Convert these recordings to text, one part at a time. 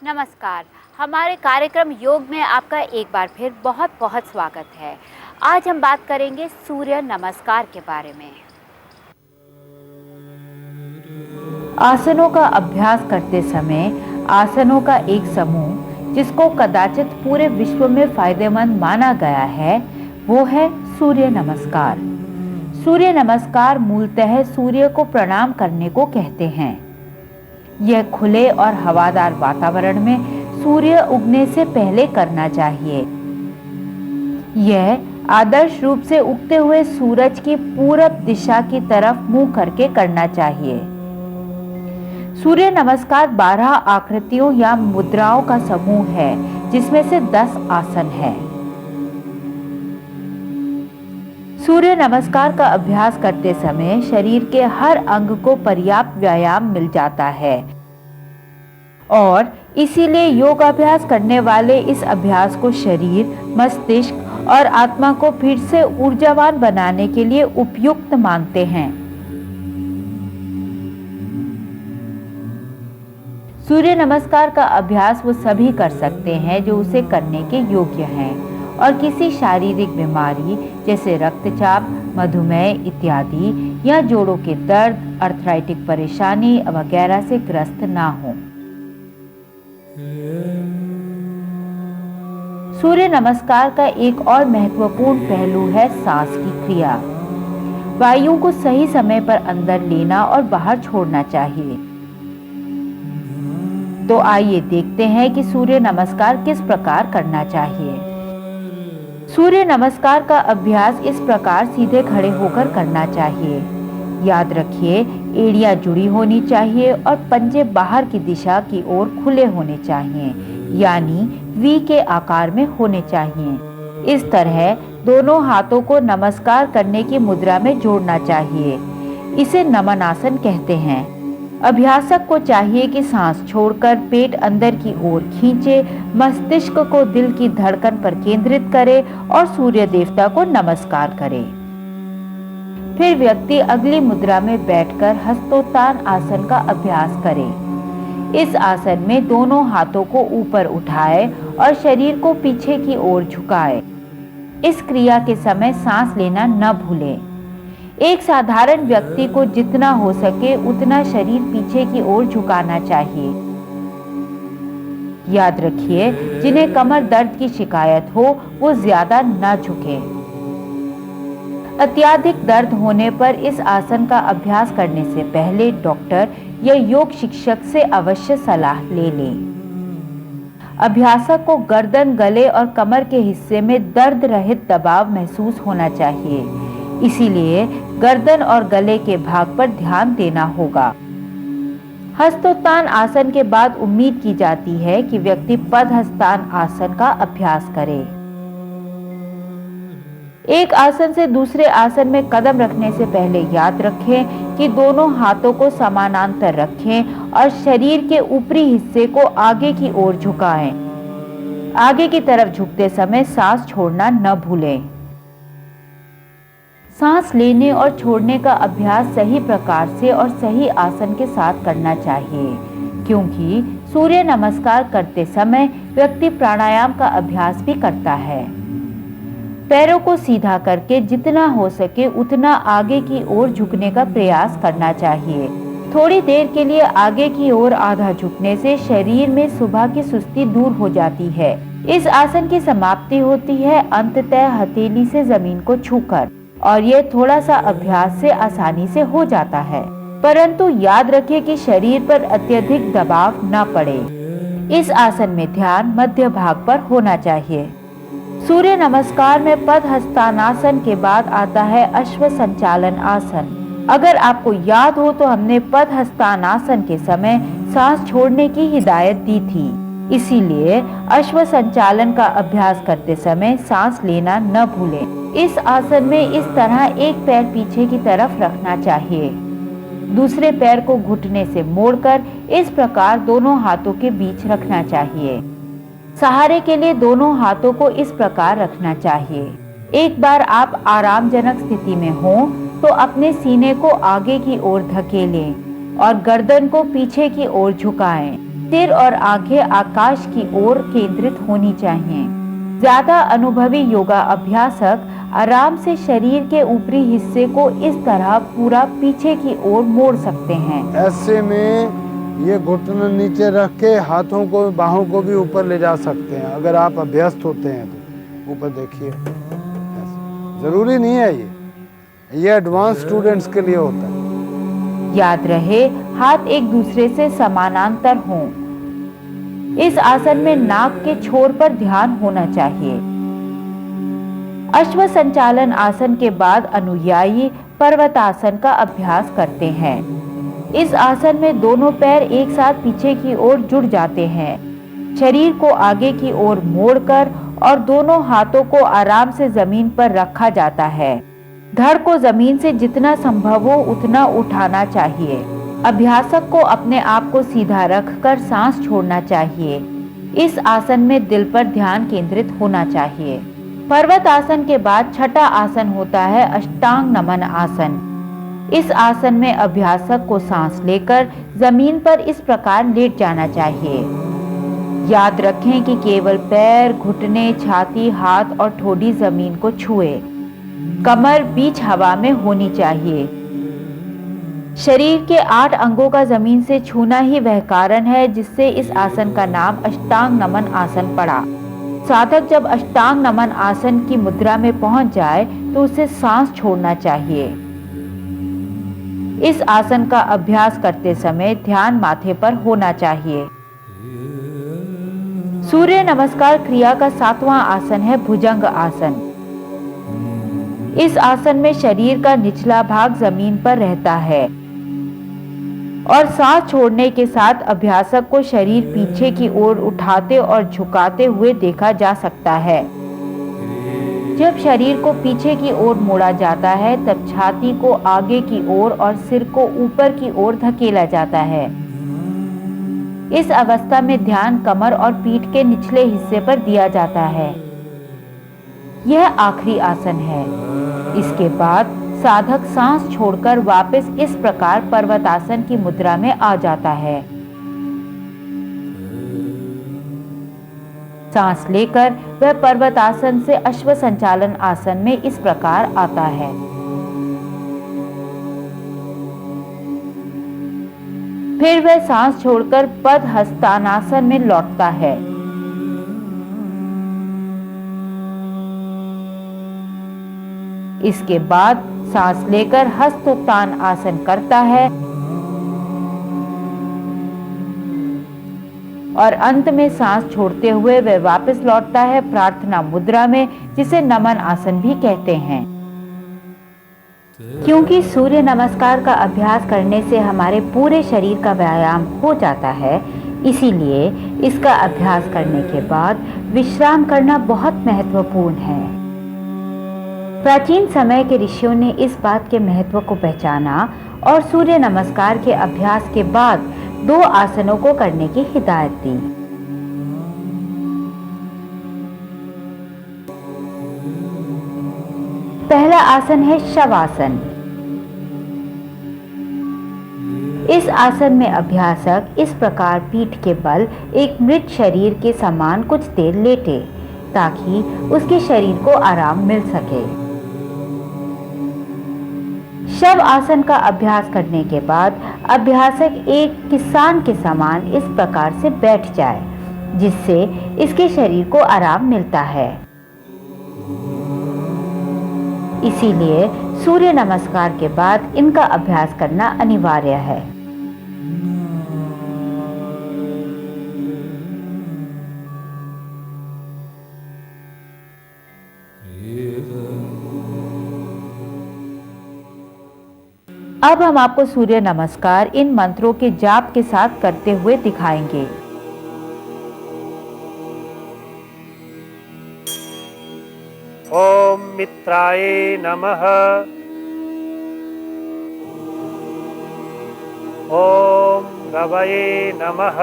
नमस्कार। हमारे कार्यक्रम योग में आपका एक बार फिर बहुत बहुत स्वागत है। आज हम बात करेंगे सूर्य नमस्कार के बारे में। आसनों का अभ्यास करते समय आसनों का एक समूह जिसको कदाचित पूरे विश्व में फायदेमंद माना गया है, वो है सूर्य नमस्कार। सूर्य नमस्कार मूलतः सूर्य को प्रणाम करने को कहते हैं। यह खुले और हवादार वातावरण में सूर्य उगने से पहले करना चाहिए। यह आदर्श रूप से उगते हुए सूरज की पूरब दिशा की तरफ मुंह करके करना चाहिए। सूर्य नमस्कार 12 आकृतियों या मुद्राओं का समूह है, जिसमें से 10 आसन है। सूर्य नमस्कार का अभ्यास करते समय शरीर के हर अंग को पर्याप्त व्यायाम मिल जाता है और इसीलिए योगाभ्यास करने वाले इस अभ्यास को शरीर, मस्तिष्क और आत्मा को फिर से ऊर्जावान बनाने के लिए उपयुक्त मानते हैं। सूर्य नमस्कार का अभ्यास वो सभी कर सकते हैं जो उसे करने के योग्य हैं और किसी शारीरिक बीमारी जैसे रक्तचाप, मधुमेह इत्यादि या जोड़ों के दर्द, आर्थराइटिक परेशानी वगैरह से ग्रस्त ना हो। सूर्य नमस्कार का एक और महत्वपूर्ण पहलू है सांस की क्रिया। वायु को सही समय पर अंदर लेना और बाहर छोड़ना चाहिए। तो आइए देखते हैं कि सूर्य नमस्कार किस प्रकार करना चाहिए। सूर्य नमस्कार का अभ्यास इस प्रकार सीधे खड़े होकर करना चाहिए। याद रखिए, एड़ियां जुड़ी होनी चाहिए और पंजे बाहर की दिशा की ओर खुले होने चाहिए, यानी वी के आकार में होने चाहिए। इस तरह दोनों हाथों को नमस्कार करने की मुद्रा में जोड़ना चाहिए। इसे नमन आसन कहते हैं। अभ्यासक को चाहिए कि सांस छोड़कर पेट अंदर की ओर खींचे, मस्तिष्क को दिल की धड़कन पर केंद्रित करे और सूर्य देवता को नमस्कार करे। फिर व्यक्ति अगली मुद्रा में बैठकर हस्तोत्तान आसन का अभ्यास करे। इस आसन में दोनों हाथों को ऊपर उठाए और शरीर को पीछे की ओर झुकाए। इस क्रिया के समय सांस लेना न भूलें। एक साधारण व्यक्ति को जितना हो सके उतना शरीर पीछे की ओर झुकाना चाहिए। याद रखिए, जिन्हें कमर दर्द की शिकायत हो वो ज्यादा न झुकें। अत्यधिक दर्द होने पर इस आसन का अभ्यास करने से पहले डॉक्टर या योग शिक्षक से अवश्य सलाह ले लें। अभ्यासक को गर्दन, गले और कमर के हिस्से में दर्द रहित दबाव महसूस होना चाहिए, इसीलिए गर्दन और गले के भाग पर ध्यान देना होगा। हस्तोत्तान आसन के बाद उम्मीद की जाती है कि व्यक्ति पदहस्तान आसन का अभ्यास करे। एक आसन से दूसरे आसन में कदम रखने से पहले याद रखें कि दोनों हाथों को समानांतर रखें और शरीर के ऊपरी हिस्से को आगे की ओर झुकाएं। आगे की तरफ झुकते समय सांस छोड़ना न भूलें। सांस लेने और छोड़ने का अभ्यास सही प्रकार से और सही आसन के साथ करना चाहिए, क्योंकि सूर्य नमस्कार करते समय व्यक्ति प्राणायाम का अभ्यास भी करता है। पैरों को सीधा करके जितना हो सके उतना आगे की ओर झुकने का प्रयास करना चाहिए। थोड़ी देर के लिए आगे की ओर आधा झुकने से शरीर में सुबह की सुस्ती दूर हो जाती है। इस आसन की समाप्ति होती है अंततः हथेली से जमीन को छूकर, और यह थोड़ा सा अभ्यास से आसानी से हो जाता है, परंतु याद रखें कि शरीर पर अत्यधिक दबाव न पड़े। इस आसन में ध्यान मध्य भाग पर होना चाहिए। सूर्य नमस्कार में पदहस्तानासन के बाद आता है अश्व संचालन आसन। अगर आपको याद हो तो हमने पदहस्तानासन के समय सांस छोड़ने की हिदायत दी थी, इसीलिए अश्व संचालन का अभ्यास करते समय सांस लेना न भूलें। इस आसन में इस तरह एक पैर पीछे की तरफ रखना चाहिए, दूसरे पैर को घुटने से मोड़कर इस प्रकार दोनों हाथों के बीच रखना चाहिए। सहारे के लिए दोनों हाथों को इस प्रकार रखना चाहिए। एक बार आप आरामजनक स्थिति में हो तो अपने सीने को आगे की ओर धकेलें और गर्दन को पीछे की ओर झुकाएं। सिर और आंखें आकाश की ओर केंद्रित होनी चाहिए। ज्यादा अनुभवी योगा अभ्यासक आराम से शरीर के ऊपरी हिस्से को इस तरह पूरा पीछे की ओर मोड़ सकते हैं। ऐसे में ये घुटने नीचे रख के हाथों को बाहों को भी ऊपर ले जा सकते हैं। अगर आप अभ्यस्त होते हैं तो ऊपर देखिए, जरूरी नहीं है ये एडवांस स्टूडेंट्स के लिए होता है। याद रहे, हाथ एक दूसरे से समानांतर हों। इस आसन में नाक के छोर पर ध्यान होना चाहिए। अश्व संचालन आसन के बाद अनुयायी पर्वतासन का अभ्यास करते हैं। इस आसन में दोनों पैर एक साथ पीछे की ओर जुड़ जाते हैं। शरीर को आगे की ओर मोड़कर और दोनों हाथों को आराम से जमीन पर रखा जाता है। धड़ को जमीन से जितना संभव हो उतना उठाना चाहिए। अभ्यासक को अपने आप को सीधा रखकर सांस छोड़ना चाहिए। इस आसन में दिल पर ध्यान केंद्रित होना चाहिए। पर्वत आसन के बाद छठा आसन होता है अष्टांग नमन आसन। इस आसन में अभ्यासक को सांस लेकर जमीन पर इस प्रकार लेट जाना चाहिए। याद रखें कि केवल पैर, घुटने, छाती, हाथ और ठोडी जमीन को छुए। कमर बीच हवा में होनी चाहिए। शरीर के 8 अंगों का जमीन से छूना ही वह कारण है जिससे इस आसन का नाम अष्टांग नमन आसन पड़ा। साधक जब अष्टांग नमन आसन की मुद्रा में पहुंच जाए तो उसे सांस छोड़ना चाहिए। इस आसन का अभ्यास करते समय ध्यान माथे पर होना चाहिए। सूर्य नमस्कार क्रिया का 7वां आसन है भुजंग आसन। इस आसन में शरीर का निचला भाग जमीन पर रहता है और सांस छोड़ने के साथ अभ्यासक को शरीर पीछे की ओर उठाते और झुकाते हुए देखा जा सकता है। जब शरीर को पीछे की ओर मोड़ा जाता है तब छाती को आगे की ओर और सिर को ऊपर की ओर धकेला जाता है। इस अवस्था में ध्यान कमर और पीठ के निचले हिस्से पर दिया जाता है। यह आखिरी आसन है। इसके बाद साधक सांस छोड़कर वापस इस प्रकार पर्वतासन की मुद्रा में आ जाता है। सांस लेकर वह पर्वतासन से अश्व संचालन आसन में इस प्रकार आता है। फिर वह सांस छोड़कर पद हस्तानासन में लौटता है। इसके बाद सांस लेकर हस्तोत्तान आसन करता है और अंत में सांस छोड़ते हुए वह वापस लौटता है प्रार्थना मुद्रा में, जिसे नमन आसन भी कहते हैं। क्योंकि सूर्य नमस्कार का अभ्यास करने से हमारे पूरे शरीर का व्यायाम हो जाता है, इसीलिए इसका अभ्यास करने के बाद विश्राम करना बहुत महत्वपूर्ण है। प्राचीन समय के ऋषियों ने इस बात के महत्व को पहचाना और सूर्य नमस्कार के अभ्यास के बाद 2 आसनों को करने की हिदायत दी। पहला आसन है शवासन। इस आसन में अभ्यासक इस प्रकार पीठ के बल एक मृत शरीर के समान कुछ देर लेटे ताकि उसके शरीर को आराम मिल सके। शव आसन का अभ्यास करने के बाद अभ्यासक एक किसान के समान इस प्रकार से बैठ जाए जिससे इसके शरीर को आराम मिलता है। इसीलिए सूर्य नमस्कार के बाद इनका अभ्यास करना अनिवार्य है। अब हम आपको सूर्य नमस्कार इन मंत्रों के जाप के साथ करते हुए दिखाएंगे। ओम मित्राय नमः। ओम रवये नमः।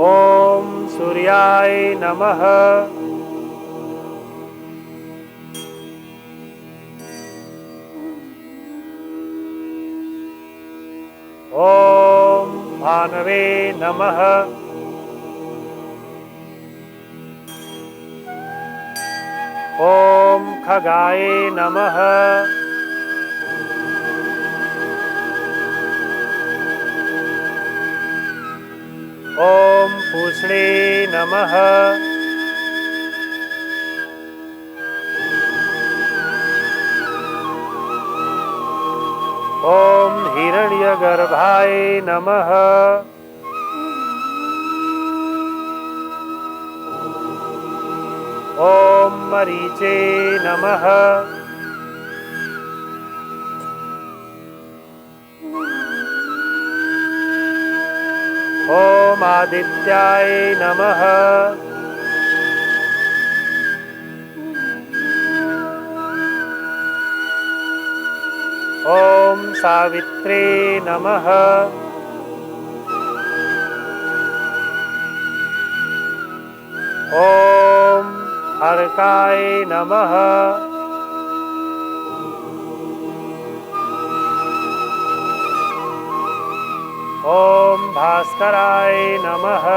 ओम सूर्याय नमः। ॐ भानवे नमः। ॐ खगाय नमः। ॐ पूष्णे नमः। ॐ हिरण्यगर्भाय नमः। ॐ मरीचे नमः। ॐ आदित्याय नमः। ॐ सावित्रे नमः। ॐ अर्काय नमः। ॐ भास्कराय नमः।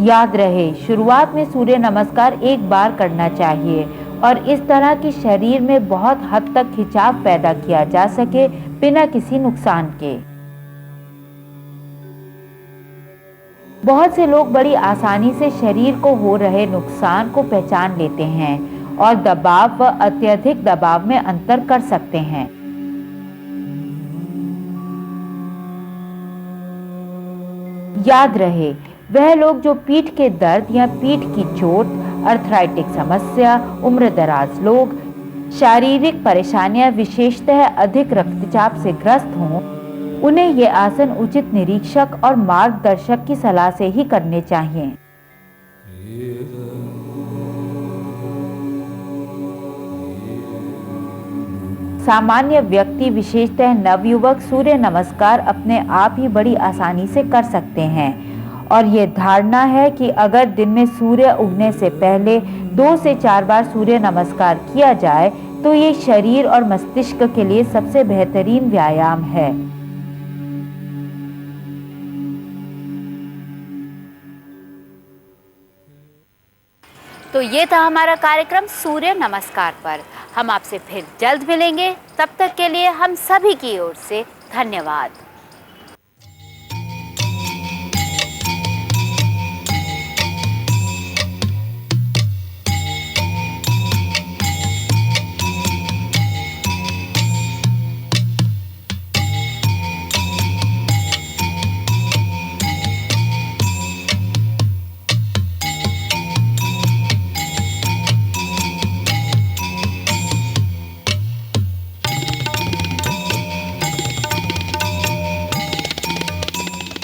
याद रहे, शुरुआत में सूर्य नमस्कार एक बार करना चाहिए और इस तरह कि शरीर में बहुत हद तक खिंचाव पैदा किया जा सके बिना किसी नुकसान के। बहुत से लोग बड़ी आसानी से शरीर को हो रहे नुकसान को पहचान लेते हैं और दबाव व अत्यधिक दबाव में अंतर कर सकते हैं। याद रहे, वह लोग जो पीठ के दर्द या पीठ की चोट, अर्थराइटिक समस्या, उम्रदराज लोग, शारीरिक परेशानियां, विशेषतः अधिक रक्तचाप से ग्रस्त हों, उन्हें ये आसन उचित निरीक्षक और मार्गदर्शक की सलाह से ही करने चाहिए। सामान्य व्यक्ति, विशेषतः नवयुवक, सूर्य नमस्कार अपने आप ही बड़ी आसानी से कर सकते हैं और ये धारणा है कि अगर दिन में सूर्य उगने से पहले 2 से 4 बार सूर्य नमस्कार किया जाए तो ये शरीर और मस्तिष्क के लिए सबसे बेहतरीन व्यायाम है। तो ये था हमारा कार्यक्रम सूर्य नमस्कार पर। हम आपसे फिर जल्द मिलेंगे। तब तक के लिए हम सभी की ओर से धन्यवाद।